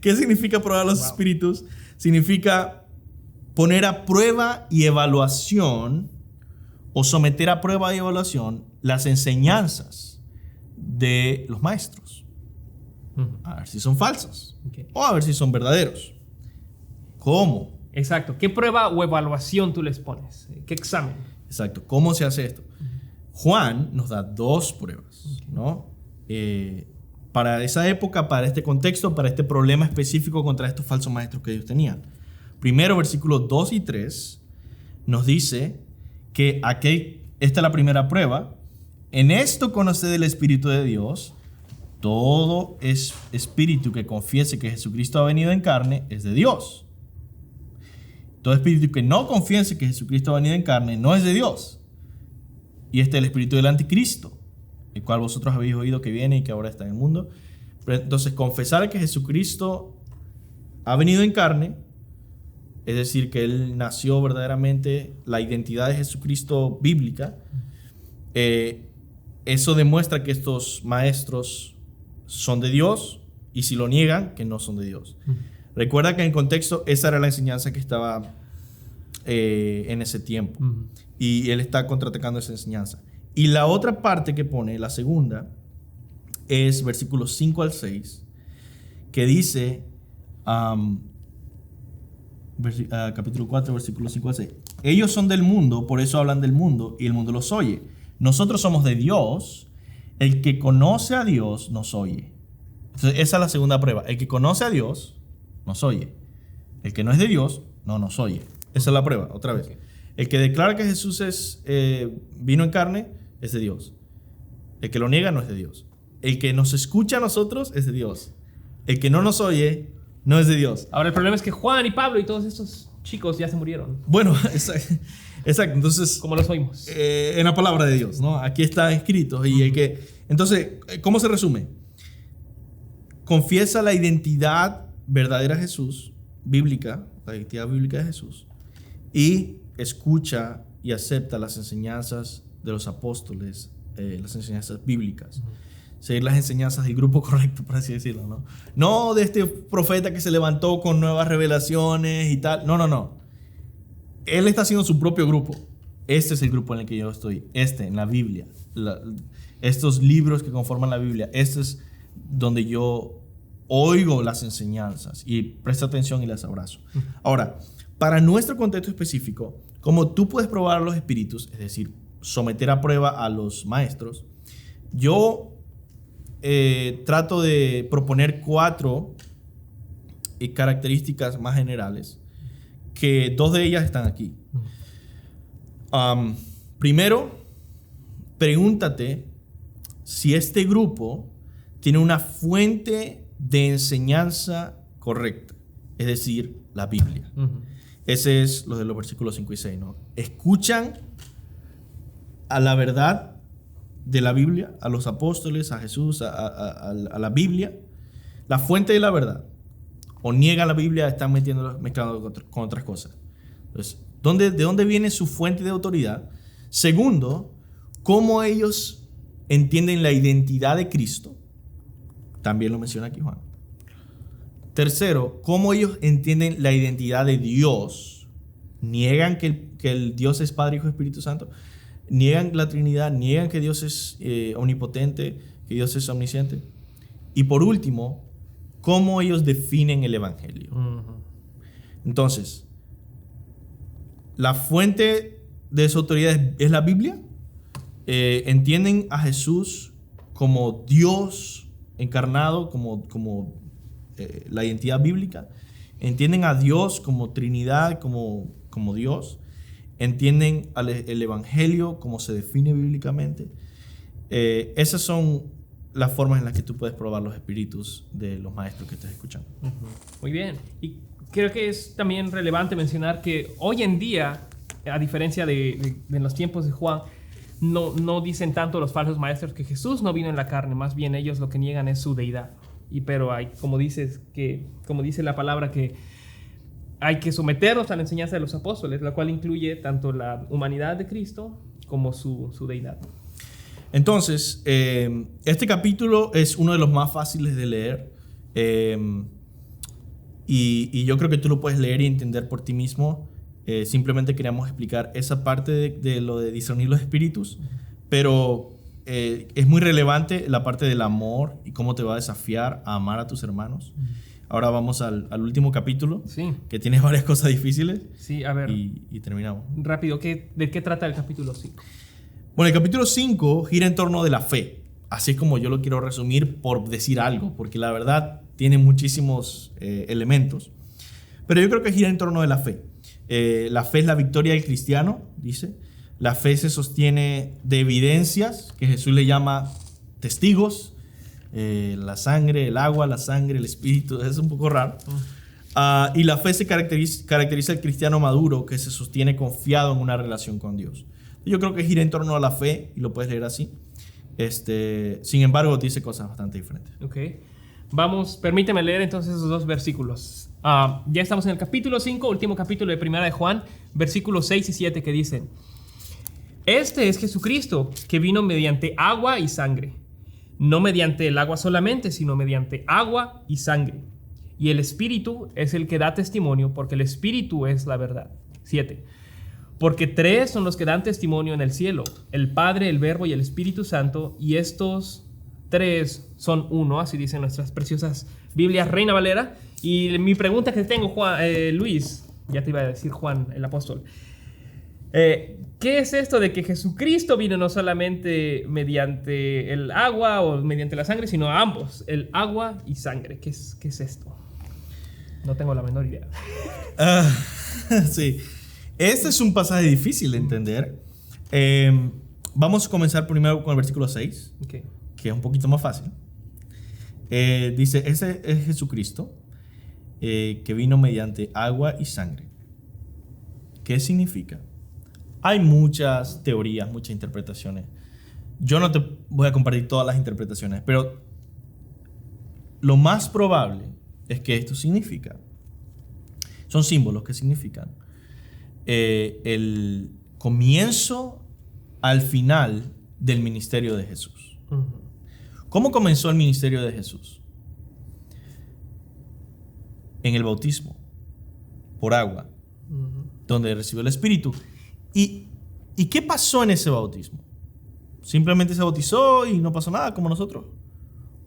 ¿Qué significa probar los espíritus? Significa poner a prueba y evaluación, o someter a prueba y evaluación las enseñanzas de los maestros. A ver si son falsos, o a ver si son verdaderos. ¿Cómo? Exacto. ¿Qué prueba o evaluación tú les pones? ¿Qué examen? Exacto. ¿Cómo se hace esto? Juan nos da dos pruebas, ¿no? Para esa época, para este contexto, para este problema específico contra estos falsos maestros que ellos tenían. Primero, versículos 2 y 3 nos dice que esta es la primera prueba. En esto conoced el Espíritu de Dios. Todo espíritu que confiese que Jesucristo ha venido en carne es de Dios. Todo espíritu que no confiese que Jesucristo ha venido en carne no es de Dios. Y este es el espíritu del anticristo, el cual vosotros habéis oído que viene y que ahora está en el mundo. Pero entonces, confesar que Jesucristo ha venido en carne, es decir, que Él nació verdaderamente, la identidad de Jesucristo bíblica, eso demuestra que estos maestros son de Dios, y si lo niegan, que no son de Dios. Recuerda que en contexto esa era la enseñanza que estaba en ese tiempo. Y él está contraatacando esa enseñanza. Y la otra parte que pone, la segunda, es versículos 5 al 6, que dice, capítulo 4, versículos 5 al 6. Ellos son del mundo, por eso hablan del mundo, y el mundo los oye. Nosotros somos de Dios. El que conoce a Dios nos oye. Entonces, esa es la segunda prueba. El que conoce a Dios nos oye. El que no es de Dios no nos oye. Esa es la prueba, otra vez. Okay. El que declara que Jesús vino en carne es de Dios. El que lo niega no es de Dios. El que nos escucha a nosotros es de Dios. El que no nos oye no es de Dios. Ahora el problema es que Juan y Pablo y todos estos chicos ya se murieron. Bueno, exacto. Entonces, ¿cómo los oímos? En la palabra de Dios, ¿no? Aquí está escrito. Y entonces, ¿cómo se resume? Confiesa la identidad verdadera de Jesús, bíblica, la identidad bíblica de Jesús, y escucha y acepta las enseñanzas de los apóstoles, las enseñanzas bíblicas. seguir las enseñanzas del grupo correcto, por así decirlo, ¿no? No de este profeta que se levantó con nuevas revelaciones y tal. No, no, no. Él está haciendo su propio grupo. Este es el grupo en el que yo estoy. En la Biblia. Estos libros que conforman la Biblia. Este es donde yo oigo las enseñanzas y presto atención y las abrazo. Ahora, para nuestro contexto específico, como tú puedes probar a los espíritus, es decir, someter a prueba a los maestros, yo trato de proponer 4 características más generales, que 2 de ellas están aquí. Primero, pregúntate si este grupo tiene una fuente de enseñanza correcta, es decir, la Biblia. Ese es lo de los versículos 5 y 6, ¿no? Escuchan a la verdad de la Biblia, a los apóstoles, a Jesús, a la Biblia, la fuente de la verdad, o niegan la Biblia, están mezclando con otras cosas. Entonces, ¿de dónde viene su fuente de autoridad? Segundo, ¿cómo ellos entienden la identidad de Cristo? También lo menciona aquí Juan. Tercero, ¿cómo ellos entienden la identidad de Dios? ¿Niegan que el Dios es Padre, Hijo y Espíritu Santo? ¿Niegan la Trinidad? ¿Niegan que Dios es omnipotente, que Dios es omnisciente? Y por último, ¿cómo ellos definen el Evangelio? Entonces, la fuente de su autoridad es la Biblia. Entienden a Jesús como Dios encarnado, como la identidad bíblica. Entienden a Dios como Trinidad, como Dios. Entienden el Evangelio como se define bíblicamente. Esas son las formas en las que tú puedes probar los espíritus de los maestros que estás escuchando. Muy bien. Y creo que es también relevante mencionar que hoy en día, a diferencia de los tiempos de Juan, no dicen tanto los falsos maestros que Jesús no vino en la carne, más bien ellos lo que niegan es su deidad. Pero hay, como dice la palabra, que hay que someternos a la enseñanza de los apóstoles, la cual incluye tanto la humanidad de Cristo como su deidad. Entonces, este capítulo es uno de los más fáciles de leer, y yo creo que tú lo puedes leer y entender por ti mismo. Simplemente queríamos explicar esa parte de lo de discernir los espíritus, pero es muy relevante la parte del amor y cómo te va a desafiar a amar a tus hermanos. Ahora vamos al último capítulo, sí, que tiene varias cosas difíciles. Sí, a ver. Y terminamos. Rápido, ¿de qué trata el capítulo 5? Bueno, el capítulo 5 gira en torno de la fe. Así es como yo lo quiero resumir por decir algo, porque la verdad tiene muchísimos elementos. Pero yo creo que gira en torno de la fe. La fe es la victoria del cristiano, dice. La fe se sostiene de evidencias, que Jesús le llama testigos. La sangre, el agua, la sangre, el espíritu. Es un poco raro. Y la fe se caracteriza al cristiano maduro, que se sostiene confiado en una relación con Dios. Yo creo que gira en torno a la fe, y lo puedes leer así. Sin embargo, dice cosas bastante diferentes. Ok. Permíteme leer entonces esos 2 versículos. Ya estamos en el capítulo 5, último capítulo de Primera de Juan, versículos 6 y 7, que dicen: Este es Jesucristo, que vino mediante agua y sangre. No mediante el agua solamente, sino mediante agua y sangre. Y el Espíritu es el que da testimonio, porque el Espíritu es la verdad. 7. Porque 3 son los que dan testimonio en el cielo: el Padre, el Verbo y el Espíritu Santo. Y estos 3 son uno, así dicen nuestras preciosas Biblias Reina Valera. Y mi pregunta que tengo, Luis, ya te iba a decir Juan, el apóstol. ¿Qué es esto de que Jesucristo vino no solamente mediante el agua o mediante la sangre, sino a ambos, el agua y sangre? ¿Qué es esto? No tengo la menor idea. Sí. Este es un pasaje difícil de entender. Vamos a comenzar primero con el versículo 6, okay, que es un poquito más fácil. Dice, ese es Jesucristo, que vino mediante agua y sangre. ¿Qué significa? Hay muchas teorías, muchas interpretaciones. Yo no te voy a compartir todas las interpretaciones, pero lo más probable es que esto significa, son símbolos que significan el comienzo al final del ministerio de Jesús. ¿Cómo comenzó el ministerio de Jesús? En el bautismo, por agua, donde recibió el Espíritu. ¿Y qué pasó en ese bautismo? ¿Simplemente se bautizó y no pasó nada como nosotros?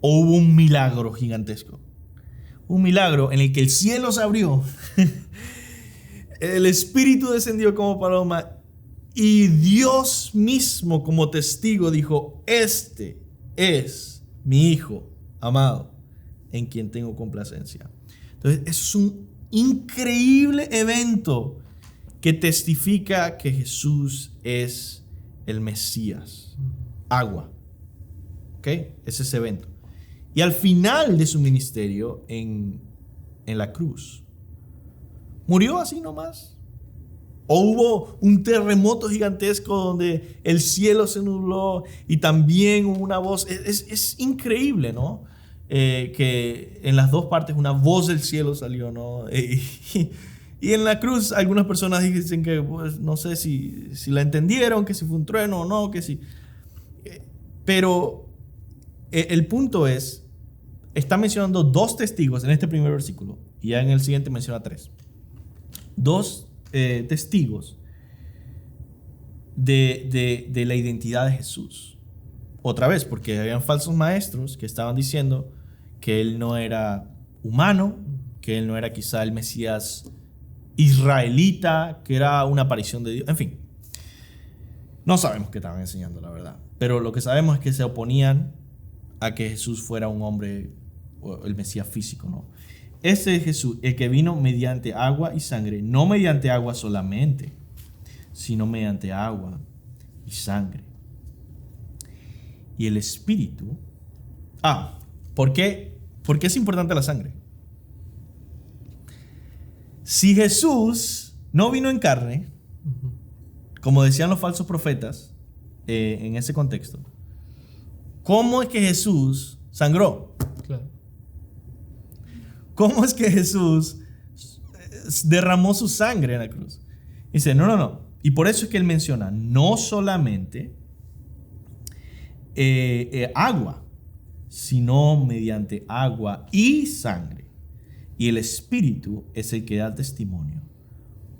¿O hubo un milagro gigantesco? Un milagro en el que el cielo se abrió, el Espíritu descendió como paloma y Dios mismo como testigo dijo: este es mi Hijo amado, en quien tengo complacencia. Entonces, eso es un increíble evento que testifica que Jesús es el Mesías. Agua. ¿Ok? Es ese evento. Y al final de su ministerio en la cruz, ¿murió así nomás? ¿O hubo un terremoto gigantesco donde el cielo se nubló y también hubo una voz? Es increíble, ¿no? Que en las dos partes una voz del cielo salió, ¿no? Y en la cruz algunas personas dicen que pues, no sé si la entendieron, que si fue un trueno o no, que si... Pero el punto es, está mencionando dos testigos en este primer versículo y ya en el siguiente menciona tres. Dos testigos de la identidad de Jesús. Otra vez, porque habían falsos maestros que estaban diciendo que él no era humano, que él no era quizá el Mesías israelita, que era una aparición de Dios. En fin, no sabemos qué estaban enseñando, la verdad. Pero lo que sabemos es que se oponían a que Jesús fuera un hombre, o el Mesías físico, ¿no? Ese es Jesús, el que vino mediante agua y sangre, no mediante agua solamente, sino mediante agua y sangre. Y el Espíritu... ¿por qué es importante la sangre? Si Jesús no vino en carne, como decían los falsos profetas en ese contexto, ¿cómo es que Jesús sangró? Claro. ¿Cómo es que Jesús derramó su sangre en la cruz? Dice, no. Y por eso es que él menciona no solamente agua, sino mediante agua y sangre. Y el Espíritu es el que da testimonio,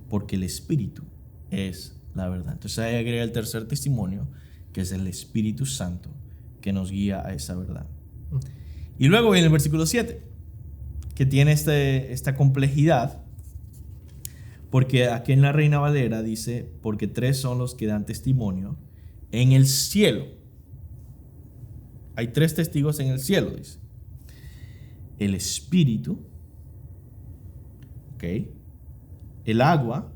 porque el Espíritu es la verdad. Entonces ahí agrega el tercer testimonio, que es el Espíritu Santo, que nos guía a esa verdad. Y luego en el versículo 7, que tiene esta complejidad, porque aquí en la Reina Valera dice, porque tres son los que dan testimonio en el cielo. Hay tres testigos en el cielo, dice. El Espíritu, ¿ok? El agua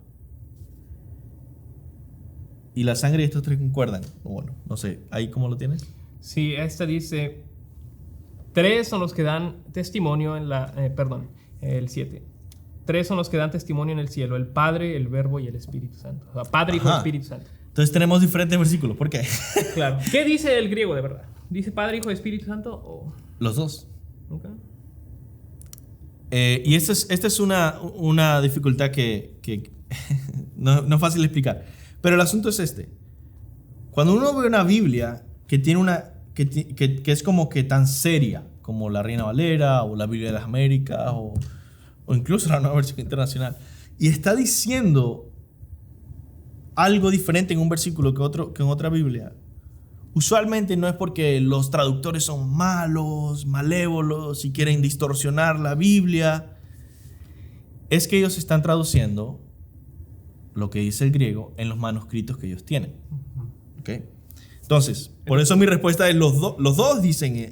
y la sangre, y estos tres concuerdan. Bueno, no sé, ¿ahí cómo lo tienes? Sí, esta dice, tres son los que dan testimonio en el 7. Tres son los que dan testimonio en el cielo, el Padre, el Verbo y el Espíritu Santo. O sea, Padre, Hijo y Espíritu Santo. Entonces tenemos diferentes versículos. ¿Por qué? Claro. ¿Qué dice el griego de verdad? ¿Dice Padre, Hijo y Espíritu Santo? O... Los dos. Okay. Y esta es una dificultad que no es fácil de explicar. Pero el asunto es este. Cuando uno ve una Biblia que tiene que es como que tan seria como la Reina Valera o la Biblia de las Américas o incluso la Nueva Versión Internacional, y está diciendo algo diferente en un versículo que en otra Biblia, usualmente no es porque los traductores son malos, malévolos y quieren distorsionar la Biblia. Es que ellos están traduciendo lo que dice el griego en los manuscritos que ellos tienen. ¿Okay? Entonces, por eso mi respuesta es los dos dicen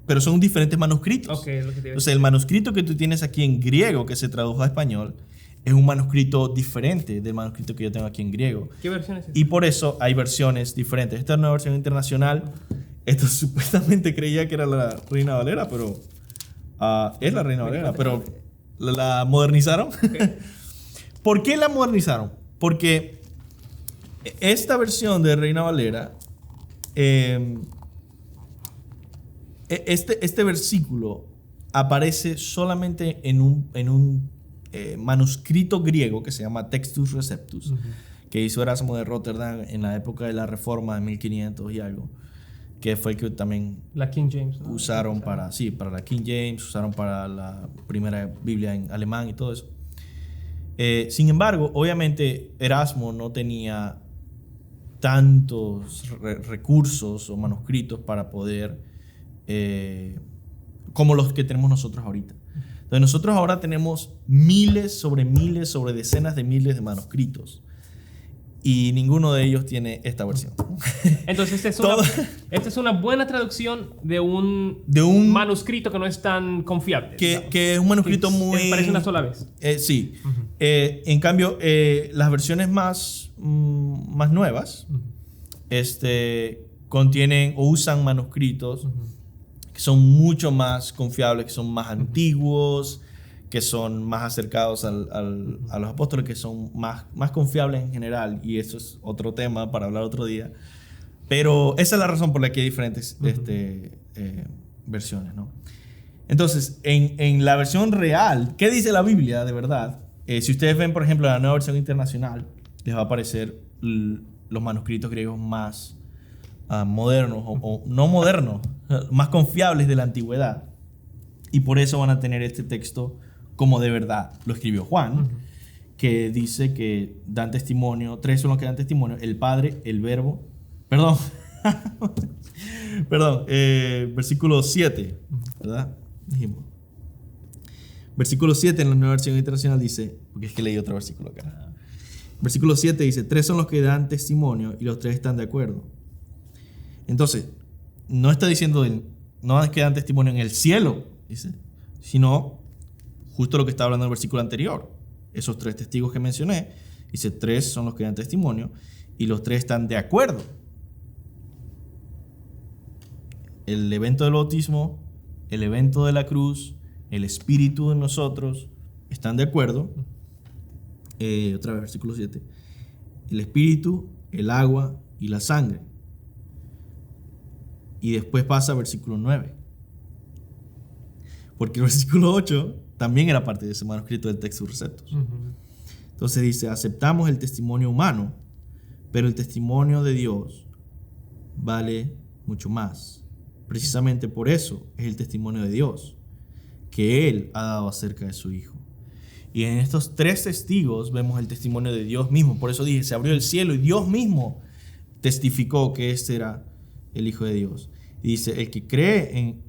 pero son diferentes manuscritos. Okay, lo que te Entonces, el manuscrito que tú tienes aquí en griego, que se tradujo a español, es un manuscrito diferente del manuscrito que yo tengo aquí en griego. ¿Qué versión es esta? Y por eso hay versiones diferentes. Esta es una versión internacional. Esto supuestamente creía que era la Reina Valera, pero es la Reina Valera, pero la modernizaron. Okay. ¿Por qué la modernizaron? Porque esta versión de Reina Valera, este versículo aparece solamente en un manuscrito griego que se llama Textus Receptus, que hizo Erasmo de Rotterdam en la época de la Reforma de 1500 y algo. que fue el que también La King James, ¿no? usaron para la King James, usaron para la primera Biblia en alemán y todo eso. Sin embargo, obviamente Erasmo no tenía tantos recursos o manuscritos para poder, como los que tenemos nosotros ahorita. Entonces nosotros ahora tenemos miles, sobre decenas de miles de manuscritos. Y ninguno de ellos tiene esta versión. Entonces, esta es una buena traducción de un manuscrito que no es tan confiable. Que es un manuscrito muy... Aparece una sola vez. Sí. En cambio, las versiones más nuevas contienen o usan manuscritos que son mucho más confiables, que son más antiguos, que son más acercados a los apóstoles, que son más confiables en general, y eso es otro tema para hablar otro día. Pero esa es la razón por la que hay diferentes versiones, ¿no? Entonces, en la versión real, ¿qué dice la Biblia de verdad? Si ustedes ven, por ejemplo, la nueva versión internacional, les va a aparecer los manuscritos griegos más modernos, o no modernos, más confiables de la antigüedad. Y por eso van a tener este texto como de verdad lo escribió Juan, que dice que dan testimonio, 3 son los que dan testimonio: el Padre, el Verbo, versículo 7, ¿verdad? Dijimos. Versículo 7 en la nueva versión internacional dice, porque es que leí otro versículo acá. Versículo 7 dice, 3 son los que dan testimonio y los 3 están de acuerdo. Entonces, no está diciendo no es que dan testimonio en el cielo, dice, sino justo lo que está hablando en el versículo anterior. Esos 3 testigos que mencioné, dice, 3 son los que dan testimonio y los 3 están de acuerdo. El evento del bautismo, el evento de la cruz, el Espíritu en nosotros están de acuerdo. Otra vez, versículo 7. El Espíritu, el agua y la sangre. Y después pasa al versículo 9. Porque el versículo 8 también era parte de ese manuscrito del Textus Receptus. Entonces dice, aceptamos el testimonio humano, pero el testimonio de Dios vale mucho más. Precisamente por eso es el testimonio de Dios que Él ha dado acerca de su Hijo. Y en estos 3 testigos vemos el testimonio de Dios mismo. Por eso dije, se abrió el cielo y Dios mismo testificó que este era el Hijo de Dios. Y dice, el que cree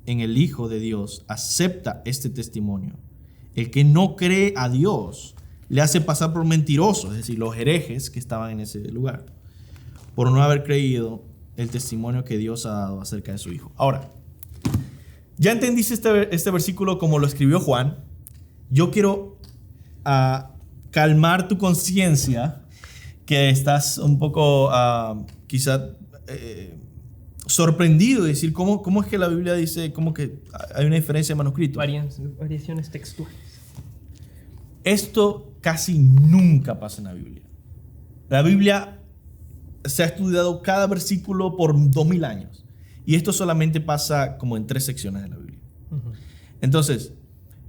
en el Hijo de Dios acepta este testimonio. El que no cree a Dios le hace pasar por mentiroso, es decir, los herejes que estaban en ese lugar, por no haber creído el testimonio que Dios ha dado acerca de su Hijo. Ahora, ya entendiste este versículo como lo escribió Juan. Yo quiero calmar tu conciencia, que estás un poco quizá sorprendido de decir cómo es que la Biblia dice como que hay una diferencia de manuscritos. Variaciones textuales. Esto casi nunca pasa en la Biblia. La Biblia se ha estudiado cada versículo por 2000 años. Y esto solamente pasa como en 3 secciones de la Biblia. Entonces,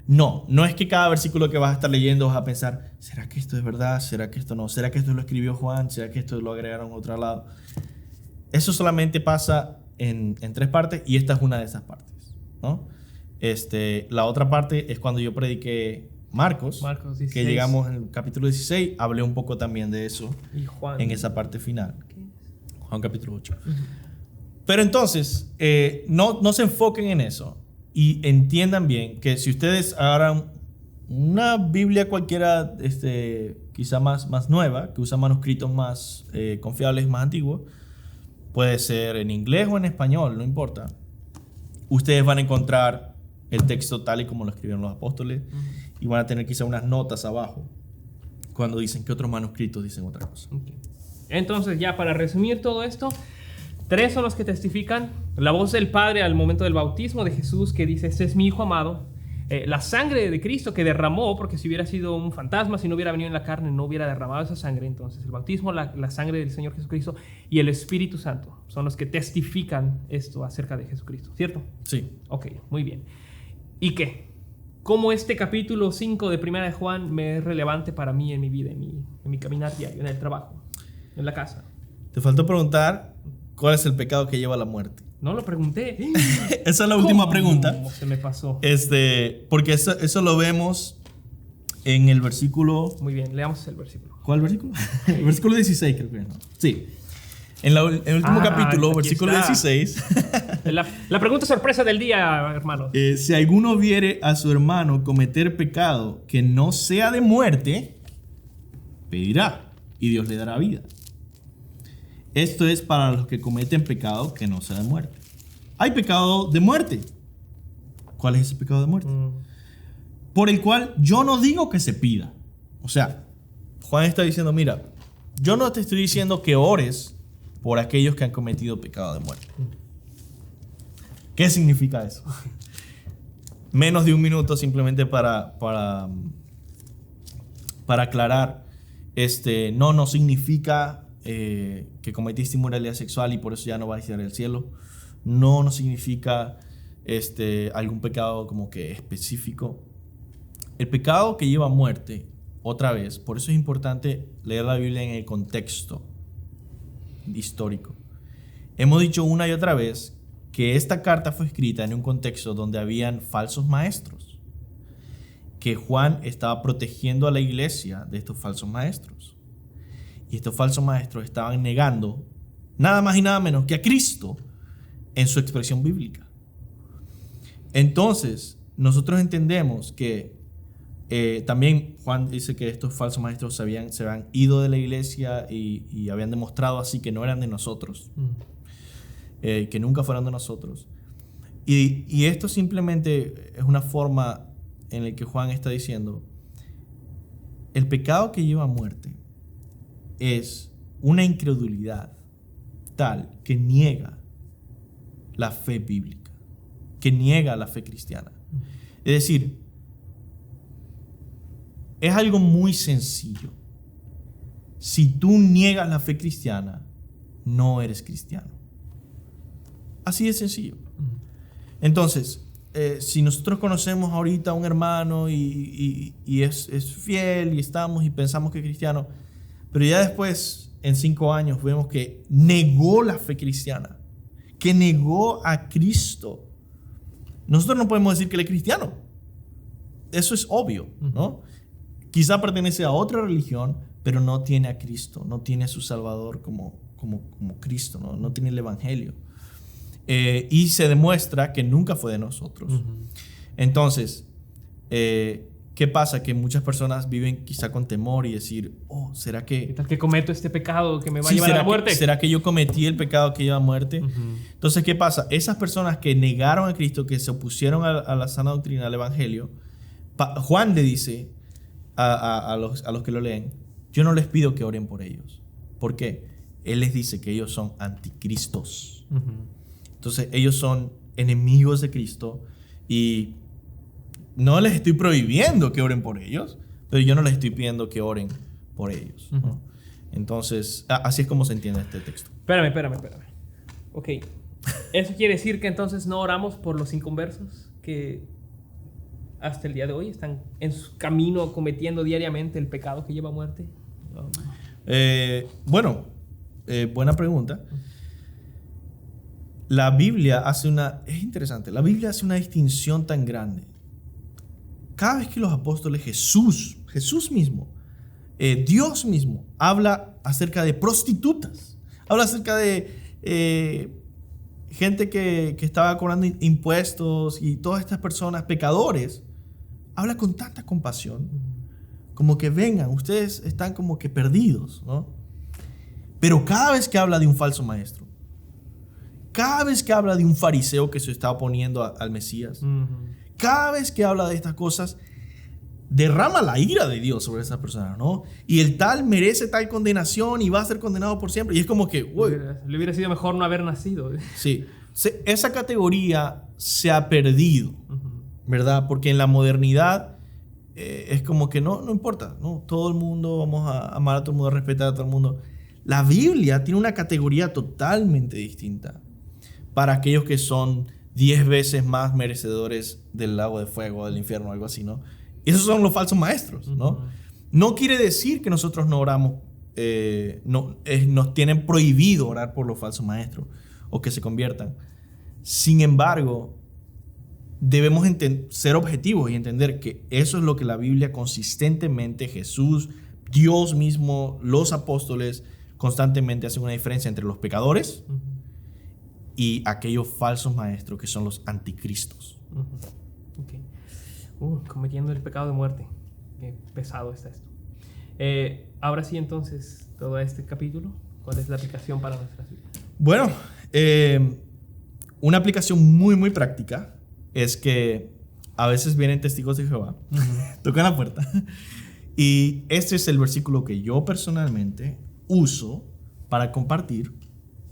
no es que cada versículo que vas a estar leyendo vas a pensar, ¿será que esto es verdad? ¿Será que esto no? ¿Será que esto lo escribió Juan? ¿Será que esto lo agregaron a otro lado? Eso solamente pasa en 3 partes, y esta es una de esas partes, ¿no? La otra parte es cuando yo prediqué Marcos 16. Que llegamos en el capítulo 16, hablé un poco también de eso. Y Juan, en esa parte final. Juan capítulo 8. Pero entonces, no se enfoquen en eso, y entiendan bien que si ustedes agarran una Biblia cualquiera, quizá más nueva, que usa manuscritos más confiables, más antiguos, puede ser en inglés o en español, no importa, ustedes van a encontrar el texto tal y como lo escribieron los apóstoles, y van a tener quizá unas notas abajo cuando dicen que otros manuscritos dicen otra cosa. Entonces, ya para resumir todo esto, 3 son los que testifican: la voz del Padre al momento del bautismo de Jesús, que dice, este es mi Hijo amado; la sangre de Cristo que derramó, porque si hubiera sido un fantasma, si no hubiera venido en la carne, no hubiera derramado esa sangre. Entonces el bautismo, la sangre del Señor Jesucristo, y el Espíritu Santo son los que testifican esto acerca de Jesucristo, ¿cierto? Sí. Ok, muy bien. ¿Y qué? ¿Cómo este capítulo 5 de Primera de Juan me es relevante para mí en mi vida, en mi caminar diario, en el trabajo, en la casa? Te faltó preguntar ¿Cuál es el pecado que lleva a la muerte? No lo pregunté. Esa es la última pregunta. ¿Cómo se me pasó? Porque eso lo vemos en el versículo... Muy bien, leamos el versículo. ¿Cuál versículo? El versículo 16 creo que es, ¿no? Sí. En el último capítulo, versículo está. 16. La pregunta sorpresa del día, hermano. Si alguno viere a su hermano cometer pecado que no sea de muerte, pedirá y Dios le dará vida. Esto es para los que cometen pecado que no sea de muerte. Hay pecado de muerte. ¿Cuál es ese pecado de muerte? Por el cual yo no digo que se pida. O sea, Juan está diciendo, mira, yo no te estoy diciendo que ores por aquellos que han cometido pecado de muerte. ¿Qué significa eso? Menos de un minuto simplemente para aclarar. No significa que cometiste inmoralidad sexual y por eso ya no vas a ir al cielo. No significa algún pecado como que específico. El pecado que lleva a muerte, otra vez, por eso es importante leer la Biblia en el contexto histórico. Hemos dicho una y otra vez que esta carta fue escrita en un contexto donde habían falsos maestros, que Juan estaba protegiendo a la iglesia de estos falsos maestros. Y estos falsos maestros estaban negando nada más y nada menos que a Cristo en su expresión bíblica. Entonces, nosotros entendemos que también Juan dice que estos falsos maestros se habían ido de la iglesia y habían demostrado así que no eran de nosotros, que nunca fueron de nosotros. Y esto simplemente es una forma en la que Juan está diciendo, el pecado que lleva a muerte es una incredulidad tal que niega la fe bíblica, que niega la fe cristiana. Es decir, es algo muy sencillo. Si tú niegas la fe cristiana, no eres cristiano. Así de sencillo. Entonces, si nosotros conocemos ahorita a un hermano y es fiel y pensamos que es cristiano, pero ya después, en 5 años, vemos que negó la fe cristiana, que negó a Cristo, nosotros no podemos decir que él es cristiano. Eso es obvio, ¿no? Quizá pertenece a otra religión, pero no tiene a Cristo, no tiene a su Salvador como Cristo, no tiene el Evangelio. Y se demuestra que nunca fue de nosotros. Entonces, ¿qué pasa? Que muchas personas viven quizá con temor y decir, ¿será que... ¿Qué tal que cometo este pecado que me va a llevar a la muerte? ¿Será que yo cometí el pecado que lleva a muerte? Entonces, ¿qué pasa? Esas personas que negaron a Cristo, que se opusieron a la sana doctrina, al Evangelio, Juan le dice a los que lo leen, yo no les pido que oren por ellos. ¿Por qué? Él les dice que ellos son anticristos. Entonces, ellos son enemigos de Cristo y no les estoy prohibiendo que oren por ellos, pero yo no les estoy pidiendo que oren por ellos, ¿no? Entonces, así es como se entiende este texto. Espérame. Ok. ¿Eso quiere decir que entonces no oramos por los inconversos que hasta el día de hoy están en su camino cometiendo diariamente el pecado que lleva a muerte? Buena pregunta. La Biblia es interesante, la Biblia hace una distinción tan grande. Cada vez que los apóstoles, Jesús mismo, Dios mismo, habla acerca de prostitutas, habla acerca de gente que estaba cobrando impuestos y todas estas personas, pecadores, habla con tanta compasión, como que vengan, ustedes están como que perdidos, ¿no? Pero cada vez que habla de un falso maestro, cada vez que habla de un fariseo que se está oponiendo al Mesías, cada vez que habla de estas cosas, derrama la ira de Dios sobre esa persona, ¿no? Y el tal merece tal condenación y va a ser condenado por siempre. Y es como que, le hubiera sido mejor no haber nacido. Sí, esa categoría se ha perdido, ¿verdad? Porque en la modernidad es como que no importa, ¿no? Todo el mundo, vamos a amar a todo el mundo, a respetar a todo el mundo. La Biblia tiene una categoría totalmente distinta para aquellos que son 10 veces más merecedores del lago de fuego, del infierno, algo así, ¿no? Y esos son los falsos maestros, ¿no? No quiere decir que nosotros no oramos nos tienen prohibido orar por los falsos maestros o que se conviertan. Sin embargo, debemos ser objetivos y entender que eso es lo que la Biblia consistentemente, Jesús, Dios mismo, los apóstoles, constantemente hacen una diferencia entre los pecadores y aquellos falsos maestros que son los anticristos. Okay. Cometiendo el pecado de muerte. Qué pesado está esto. Ahora sí, entonces, todo este capítulo, ¿cuál es la aplicación para nuestras vidas? Bueno, una aplicación muy, muy práctica es que a veces vienen testigos de Jehová, tocan la puerta, y este es el versículo que yo personalmente uso para compartir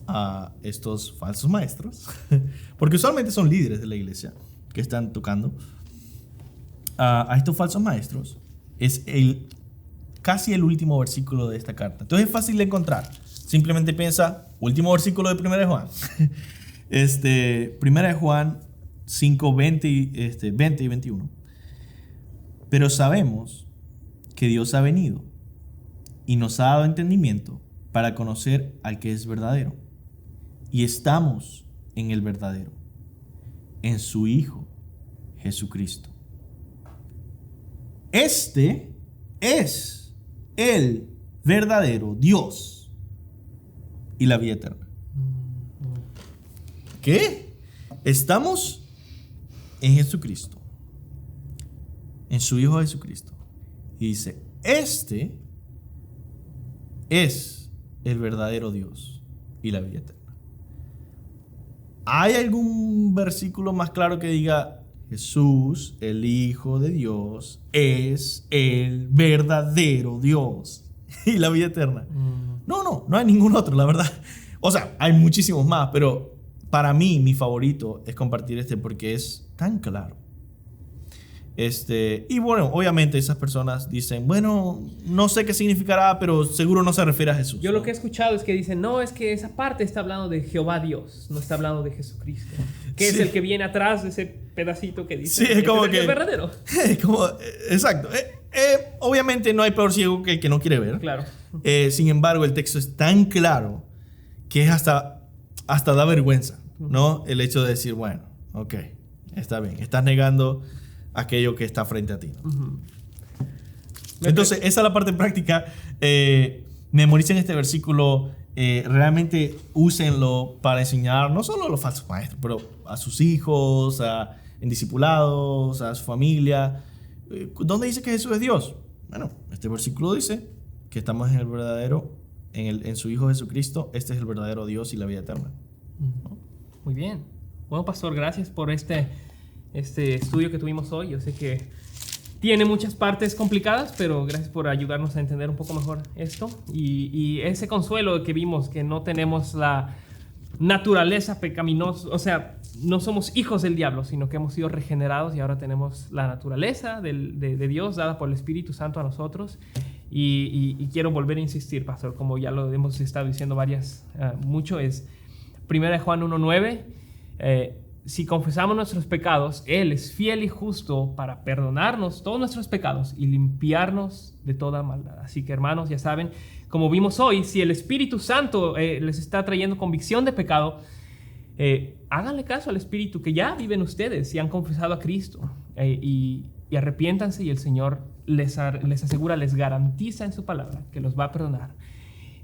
a estos falsos maestros, porque usualmente son líderes de la iglesia que están tocando. A estos falsos maestros es casi el último versículo de esta carta. Entonces es fácil de encontrar. Simplemente piensa, último versículo de 1 de Juan. 1 de Juan 5, 20 y 21. Pero sabemos que Dios ha venido y nos ha dado entendimiento para conocer al que es verdadero. Y estamos en el verdadero, en su Hijo, Jesucristo. Este es el verdadero Dios y la vida eterna. ¿Qué? Estamos en Jesucristo, en su Hijo Jesucristo. Y dice, este es el verdadero Dios y la vida eterna. ¿Hay algún versículo más claro que diga Jesús, el Hijo de Dios, es el verdadero Dios y la vida eterna? No hay ningún otro, la verdad. O sea, hay muchísimos más, pero para mí, mi favorito es compartir este porque es tan claro. Y bueno, obviamente esas personas dicen, bueno, no sé qué significará, pero seguro no se refiere a Jesús. Yo lo que he escuchado es que dicen, no, es que esa parte está hablando de Jehová Dios, no está hablando de Jesucristo, que es el que viene atrás de ese pedacito que dice, sí, es como que es verdadero. Exacto. Obviamente no hay peor ciego que el que no quiere ver. Claro. Sin embargo, el texto es tan claro que es hasta da vergüenza, ¿no? El hecho de decir, bueno, ok, está bien, estás negando aquello que está frente a ti, ¿no? Entonces, esa es la parte práctica. Memoricen este versículo. Realmente úsenlo para enseñar no solo a los falsos maestros, pero a sus hijos, en discipulados, a su familia. ¿Dónde dice que Jesús es Dios? Bueno, este versículo dice que estamos en el verdadero, en su Hijo Jesucristo. Este es el verdadero Dios y la vida eterna, ¿no? Muy bien. Bueno, pastor, gracias por este estudio que tuvimos hoy. Yo sé que tiene muchas partes complicadas, pero gracias por ayudarnos a entender un poco mejor esto. Y ese consuelo que vimos, que no tenemos la naturaleza pecaminosa, o sea, no somos hijos del diablo, sino que hemos sido regenerados y ahora tenemos la naturaleza de Dios dada por el Espíritu Santo a nosotros. Y quiero volver a insistir, pastor, como ya lo hemos estado diciendo mucho, es 1 Juan 1:9. Si confesamos nuestros pecados, Él es fiel y justo para perdonarnos todos nuestros pecados y limpiarnos de toda maldad. Así que, hermanos, ya saben, como vimos hoy, si el Espíritu Santo les está trayendo convicción de pecado, háganle caso al Espíritu que ya vive en ustedes y han confesado a Cristo. Y arrepiéntanse y el Señor les asegura, les garantiza en su palabra que los va a perdonar.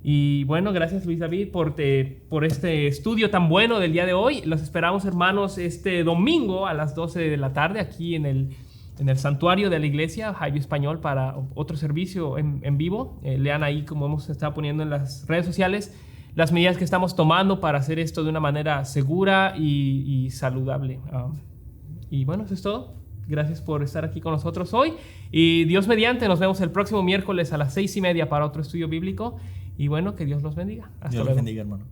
Y bueno, gracias Luis David por este estudio tan bueno del día de hoy. Los esperamos, hermanos, este domingo a las 12 de la tarde aquí en el santuario de la iglesia Jaime Español para otro servicio en vivo. Lean ahí, como hemos estado poniendo en las redes sociales, las medidas que estamos tomando para hacer esto de una manera segura y saludable. Y bueno, eso es todo. Gracias por estar aquí con nosotros hoy. Y Dios mediante, nos vemos el próximo miércoles a las 6:30 para otro estudio bíblico. Y bueno, que Dios los bendiga. Hasta luego. Dios los bendiga, hermano.